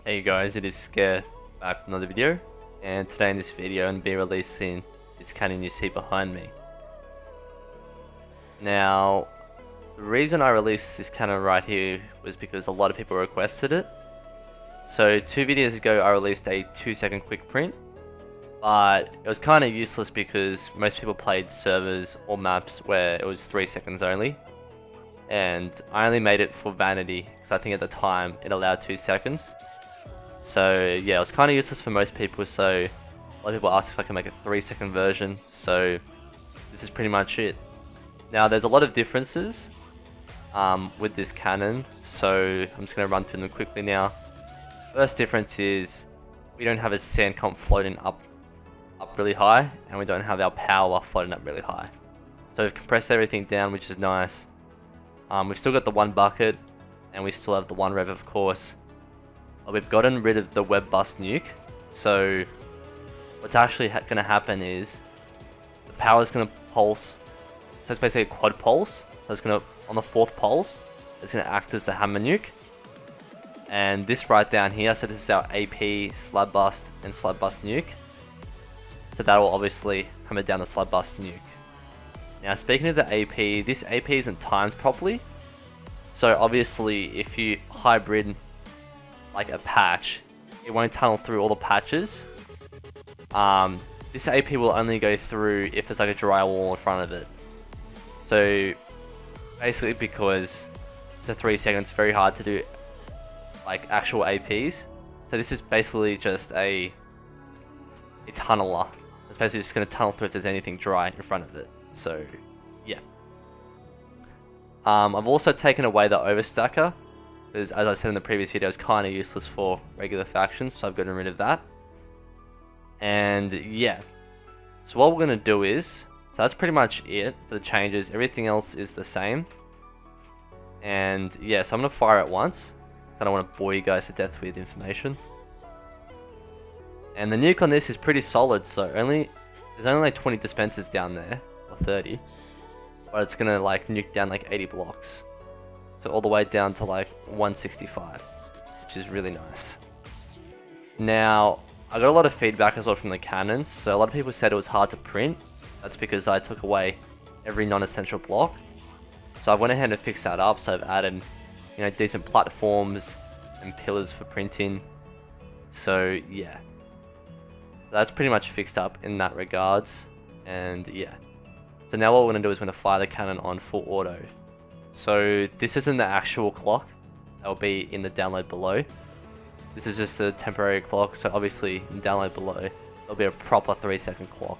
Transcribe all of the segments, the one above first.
Hey guys, it is Scare back with another video, and today in this video I'm going to be releasing this cannon you see behind me. Now, the reason I released this cannon right here was because a lot of people requested it. So 2 videos ago I released a 2-second quick print, but it was kind of useless because most people played servers or maps where it was 3 seconds only. And I only made it for vanity because I think at the time it allowed 2 seconds. So yeah, it was kind of useless for most people, so a lot of people asked if I can make a 3-second version, so this is pretty much it. Now there's a lot of differences with this cannon, so I'm just going to run through them quickly now. First difference is we don't have a sand comp floating up really high, and we don't have our power floating up really high. So we've compressed everything down, which is nice. We've still got the 1 bucket, and we still have the 1 rev, of course. We've gotten rid of the web bust nuke, so what's actually going to happen is the power is going to pulse, so it's basically a quad pulse, so it's going to, on the 4th pulse, it's going to act as the hammer nuke, and this right down here, so this is our AP, slab bust, and slab bust nuke, so that will obviously hammer down the slab bust nuke. Now speaking of the AP, this AP isn't timed properly, so obviously if you hybrid like a patch, it won't tunnel through all the patches. This AP will only go through if there's like a dry wall in front of it. So basically, because it's a 3 seconds, it's very hard to do like actual APs. So this is basically just a tunneler. It's basically just going to tunnel through if there's anything dry in front of it. So yeah. I've also taken away the overstacker, because as I said in the previous video, it's kind of useless for regular factions, so I've gotten rid of that. And yeah, so what we're going to do is, so that's pretty much it for the changes, everything else is the same. And yeah, so I'm going to fire it once, I don't want to bore you guys to death with information. And the nuke on this is pretty solid, so there's only like 20 dispensers down there, or 30, but it's going to like nuke down like 80 blocks. So all the way down to like 165, which is really nice. Now, I got a lot of feedback as well from the cannons, so a lot of people said it was hard to print. That's because I took away every non-essential block. So I went ahead and fixed that up, so I've added, you know, decent platforms and pillars for printing. So yeah, that's pretty much fixed up in that regards. And yeah, so now what we're going to do is we're going to fire the cannon on full auto. So this isn't the actual clock, that will be in the download below. This is just a temporary clock, so obviously in download below, there'll be a proper 3-second clock,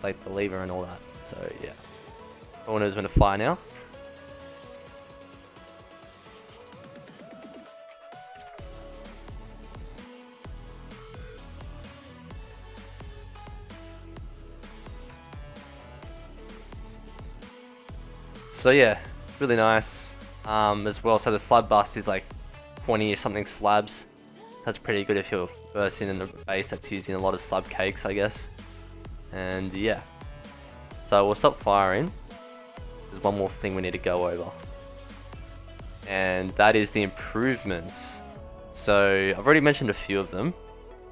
like the lever and all that, so yeah. All I know is going to fire now. So yeah, really nice as well. So the slab bust is like 20 or something slabs. That's pretty good if you're versing in the base that's using a lot of slab cakes, I guess. And yeah, so we'll stop firing. There's one more thing we need to go over, and that is the improvements. So I've already mentioned a few of them.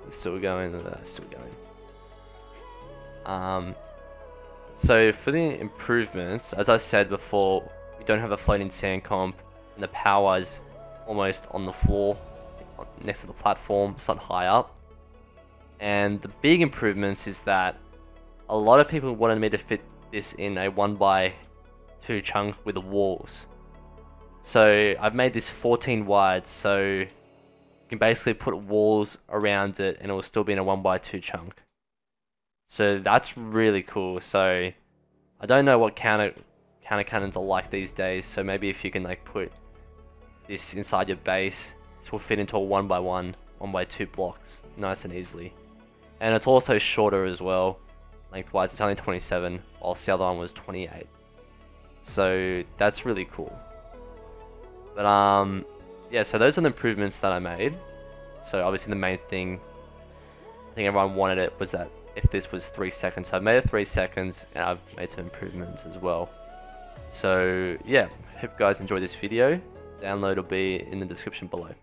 It's still going, still going. So for the improvements, as I said before, we don't have a floating sand comp, and the power is almost on the floor, next to the platform, it's not high up. And the big improvements is that a lot of people wanted me to fit this in a 1x2 chunk with the walls. So I've made this 14 wide, so you can basically put walls around it and it will still be in a 1x2 chunk. So that's really cool. So I don't know what counter cannons are like these days, so maybe if you can like put this inside your base, this will fit into a 1x1, 1x2 blocks nice and easily. And it's also shorter as well, lengthwise it's only 27, whilst the other one was 28. So that's really cool. But yeah, so those are the improvements that I made. So obviously the main thing, I think everyone wanted it, was that if this was 3 seconds. So I've made it 3 seconds, and I've made some improvements as well. So yeah, hope you guys enjoyed this video. Download will be in the description below.